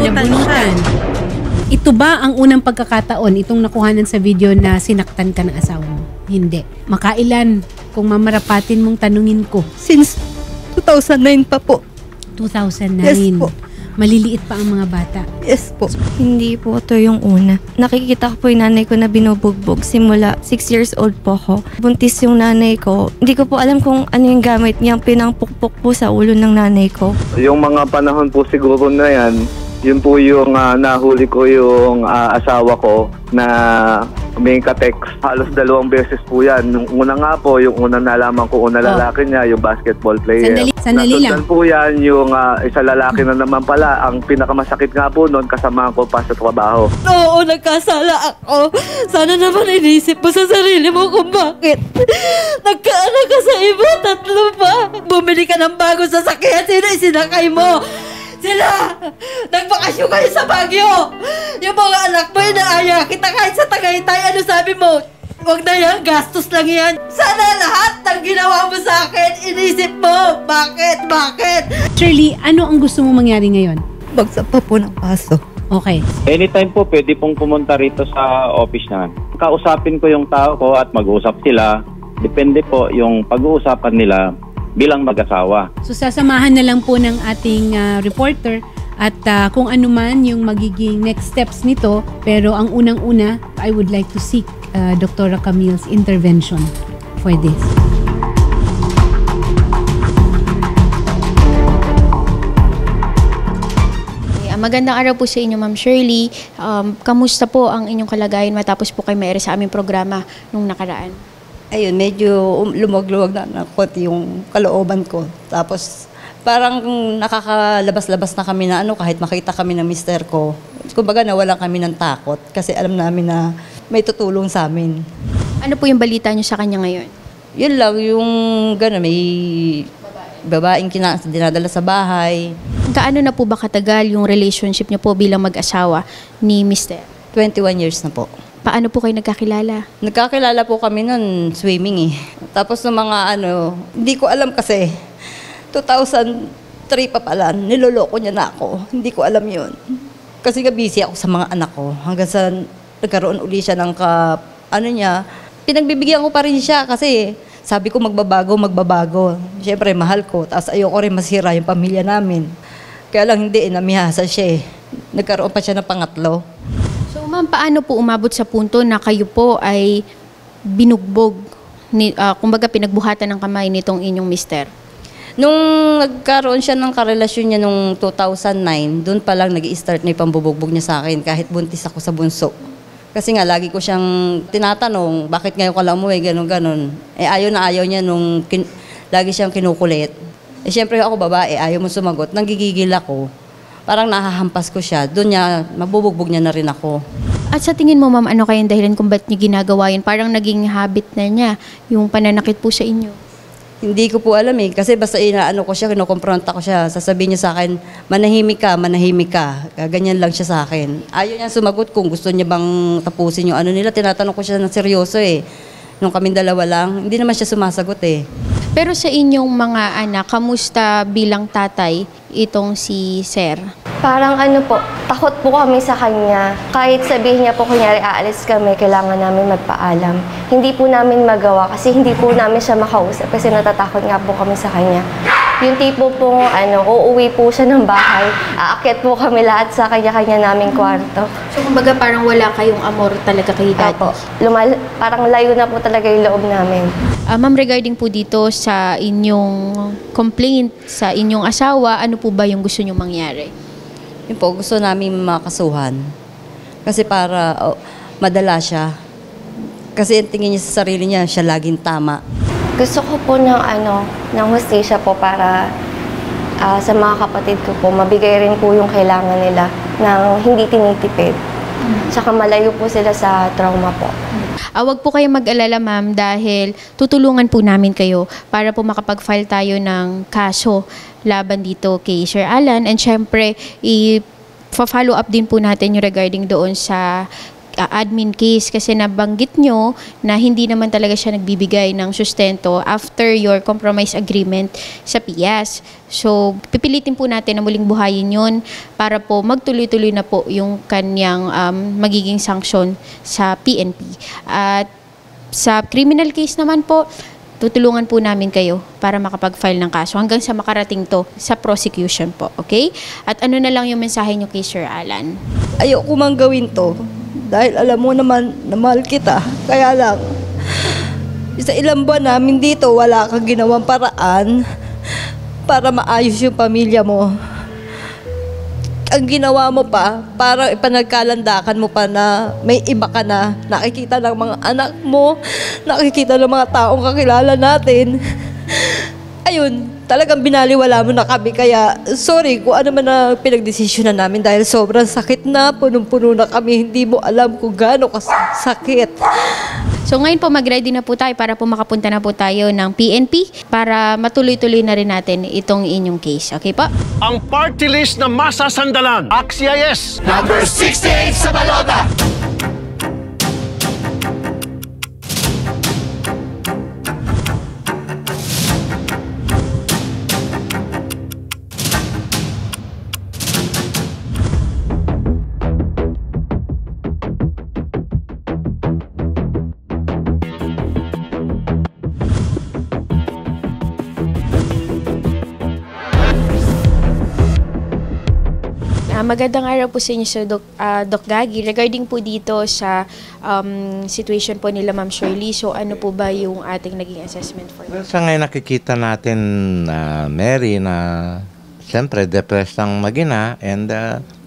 Pinabunutan. Ito ba ang unang pagkakataon, itong nakuhanan sa video na sinaktan ka ng asawa mo? Hindi. Makailan kung mamarapatin mong tanungin ko? Since 2009 pa po. 2009. Yes po. Maliliit pa ang mga bata. Yes po. Hindi po ito yung una. Nakikita ko po yung nanay ko na binubugbog. Simula 6 years old po ako. Buntis yung nanay ko. Hindi ko po alam kung ano yung gamit niyang pinangpukpok po sa ulo ng nanay ko. Yung mga panahon po siguro na yan, yun po yung nahuli ko yung asawa ko na may ka-text. Halos 2 beses po yan. Yung una nga po, yung unang nalaman ko, lalaki niya, yung basketball player. Sandali lang. Nasundan po yan, yung isa lalaki na naman pala. Ang pinakamasakit nga po noon, kasama ko pa sa trabaho. Oo, nagkasala ako. Sana naman inisip mo sa sarili mo kung bakit. Nagkaanak ka sa iba, 3 pa. Bumili ka ng bagong sasakyan, sino isinakay mo? Sila! Nagbakasyon kayo sa Baguio! Yung mga anak mo, inaaya kita kahit sa Tagaytay. Ano sabi mo? Huwag na yan, gastos lang yan. Sana lahat ng ginawa mo sa akin, inisip mo. Bakit? Bakit? Shirley, ano ang gusto mo mangyari ngayon? Magsampa po ng paso. Okay. Anytime po, pwede pong pumunta rito sa office namin. Kausapin ko yung tao ko at mag-uusap sila. Depende po yung pag-uusapan nila bilang mag-asawa. So sasamahan na lang po ng ating reporter at kung ano man yung magiging next steps nito. Pero ang unang-una, I would like to seek Dr. Camille's intervention for this. Magandang araw po sa inyo, Ma'am Shirley. Kamusta po ang inyong kalagayan matapos po kayo may sa aming programa nung nakaraan? Ayun, medyo lumag-luwag na konti yung kalooban ko. Tapos parang nakakalabas-labas na kami na kahit makita kami ng mister ko. Kumbaga nawalan kami ng takot kasi alam namin na may tutulong sa amin. Ano po yung balita nyo sa kanya ngayon? Yun lang, yung gano'n, may babaeng dinadala sa bahay. Kaano na po ba katagal yung relationship nyo po bilang mag-asawa ni mister? 21 years na po. Paano po kayo nagkakilala? Nagkakilala po kami nun, swimming eh. Tapos ng mga hindi ko alam kasi, 2003 pa pala, niloloko niya na ako. Hindi ko alam yun. Kasi busy ako sa mga anak ko. Hanggang sa nagkaroon uli siya ng pinagbibigyan ko pa rin siya kasi sabi ko magbabago. Siyempre, mahal ko. Tapos ayoko rin masira yung pamilya namin. Kaya lang hindi, namihasa siya eh. Nagkaroon pa siya ng pangatlo. So ma'am, paano po umabot sa punto na kayo po ay binugbog, kumbaga pinagbuhatan ng kamay nitong inyong mister? Nung nagkaroon siya ng karelasyon niya nung 2009, doon pa lang nag-i-start na yung pambubugbog niya sa akin kahit buntis ako sa bunso. Kasi nga, lagi ko siyang tinatanong, bakit ngayon ka lang umuwi, ganon. Ayaw na ayaw niya nung lagi siyang kinukulit. Siyempre ako babae, ayaw mo sumagot, nanggigigil ako. Parang nahahampas ko siya, doon niya, mabubugbog niya na rin ako. At sa tingin mo, ma'am, ano kayang dahilan kung ba't niya ginagawa yun? Parang naging habit na niya, yung pananakit po sa inyo. Hindi ko po alam eh, kasi basta ko siya, kinukompronta ko siya, sasabihin niya sa akin, manahimik ka. Ganyan lang siya sa akin. Ayaw niya sumagot kung gusto niya bang tapusin yung nila, tinatanong ko siya ng seryoso eh. Nung kaming dalawa lang, hindi naman siya sumasagot eh. Pero sa inyong mga anak, kamusta bilang tatay itong si Sir? Parang takot po kami sa kanya. Kahit sabihin niya po kunyari aalis kami, kailangan namin magpaalam. Hindi po namin magawa kasi hindi po namin siya makausap kasi natatakot nga po kami sa kanya. Yung tipo pong uuwi po siya ng bahay, aakyat po kami lahat sa kanya-kanya naming kwarto. So kumbaga parang wala kayong amor talaga kay daddy? Opo. Parang layo na po talaga yung loob namin. Ma'am, regarding po dito sa inyong complaint sa inyong asawa, ano po ba yung gusto nyo mangyari? Yun po, gusto namin makasuhan. Kasi para madala siya. Kasi tingin niya sa sarili niya, siya laging tama. Gusto ko po ng hustisya po para sa mga kapatid ko po, mabigay rin po yung kailangan nila ng hindi tinitipid. Tsaka malayo po sila sa trauma po. Wag po kayong mag-alala, ma'am, dahil tutulungan po namin kayo para po makapag-file tayo ng kaso laban dito kay Sir Alan. And syempre, i-follow up din po natin yung regarding doon sa admin case kasi nabanggit nyo na hindi naman talaga siya nagbibigay ng sustento after your compromise agreement sa PIAS. So, pipilitin po natin na muling buhayin yun para po magtuloy-tuloy na po yung kanyang magiging sanction sa PNP. At sa criminal case naman po, tutulungan po namin kayo para makapag-file ng kaso hanggang sa makarating to sa prosecution po, okay? At ano na lang yung mensahe nyo kay Sir Alan? Ayoko mang gawin to dahil alam mo naman na mahal kita. Kaya lang, sa ilang buwan namin dito, wala kang ginawang paraan para maayos yung pamilya mo. Ang ginawa mo pa, parang ipanagkalandakan mo pa na may iba ka na. Nakikita ng mga anak mo, nakikita ng mga taong kakilala natin. Ayun, talagang binaliwala mo na kami. Kaya, sorry kung ano man na pinagdesisyonan namin dahil sobrang sakit na, punong-puno na kami. Hindi mo alam kung gaano kasakit. So ngayon po mag-ready na po tayo para po makapunta na po tayo ng PNP para matuloy-tuloy na rin natin itong inyong case. Okay po? Ang party list na masasandalan. Axia yes! Number 68 sa balota. Magandang araw po sa inyo, Sir Doc Gagi. Regarding po dito sa situation po nila Ma'am Shirley, so ano po ba yung ating naging assessment for Well, sa ngayon nakikita natin, Mary, na siyempre depressed ang mag-ina and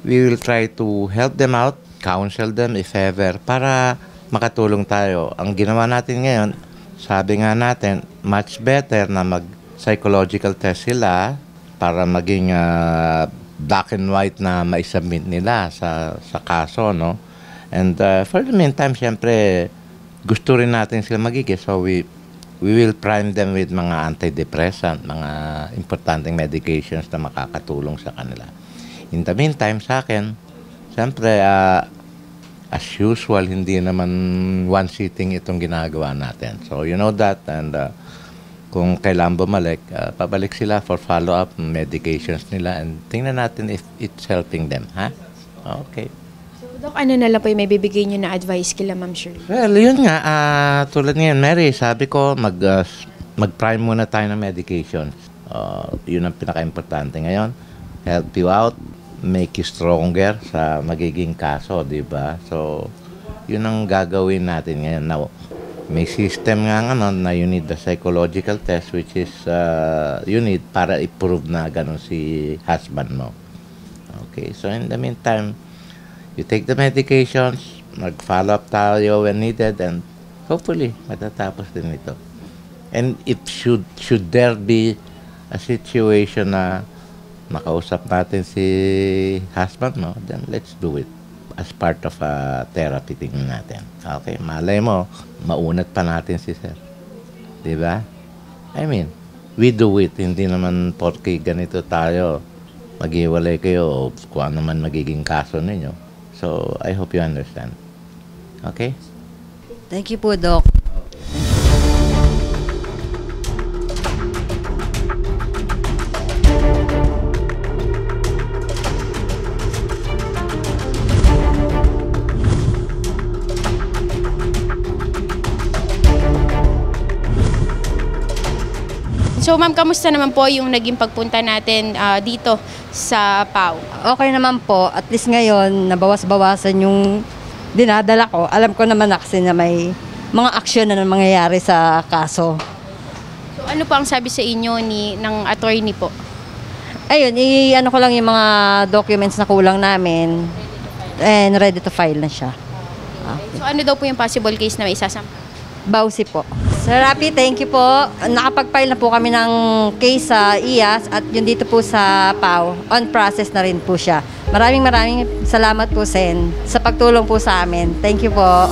we will try to help them out, counsel them if ever, para makatulong tayo. Ang ginawa natin ngayon, sabi nga natin, much better na mag-psychological test sila para maging black and white na maisubmit nila sa kaso, no? And for the meantime, siyempre, gusto rin natin sila magiging. So we will prime them with mga antidepressant, mga importanteng medications na makakatulong sa kanila. In the meantime, sa akin, siyempre, as usual, hindi naman one sitting itong ginagawa natin. So you know that, and kung kailangan bumalik, pabalik sila for follow-up medications nila and tingnan natin if it's helping them, ha? Okay. So, Doc, ano na lang po yung may bibigay nyo na advice kila Ma'am Shirley? Well, yun nga, tulad ngayon, Mary, sabi ko, mag-prime muna tayo ng medications. Yun ang pinaka-importante ngayon. Help you out, make you stronger sa magiging kaso, di ba? So, yun ang gagawin natin ngayon. Now, may system nga na you need the psychological test which is you need para i-prove na ganun si husband mo. Okay, so in the meantime, you take the medications, mag-follow up tayo when needed, and hopefully, matatapos din ito. And if should there be a situation na makausap natin si husband mo, then let's do it as part of a therapy tingin natin. Okay, malay mo, maunat pa natin si sir. Diba? I mean, we do it. Hindi naman porke ganito tayo, maghiwalay kayo o kung ano man magiging kaso ninyo. So, I hope you understand. Okay? Thank you po, Doc. So ma'am, kamusta naman po yung naging pagpunta natin dito sa PAW? Okay naman po. At least ngayon, nabawas-bawasan yung dinadala ko. Alam ko naman na kasi na may mga aksyon na mangyayari sa kaso. So ano po ang sabi sa inyo ng attorney po? Ayun, i-ano ko lang yung mga documents na kulang namin and ready to file na siya. So ano daw po yung possible case na may isasampa? Bawsi po. Sir Rapi, thank you po. Nakapag-file na po kami ng case sa IAS at yun dito po sa PAW. On process na rin po siya. Maraming salamat po, Sen, sa pagtulong po sa amin. Thank you po.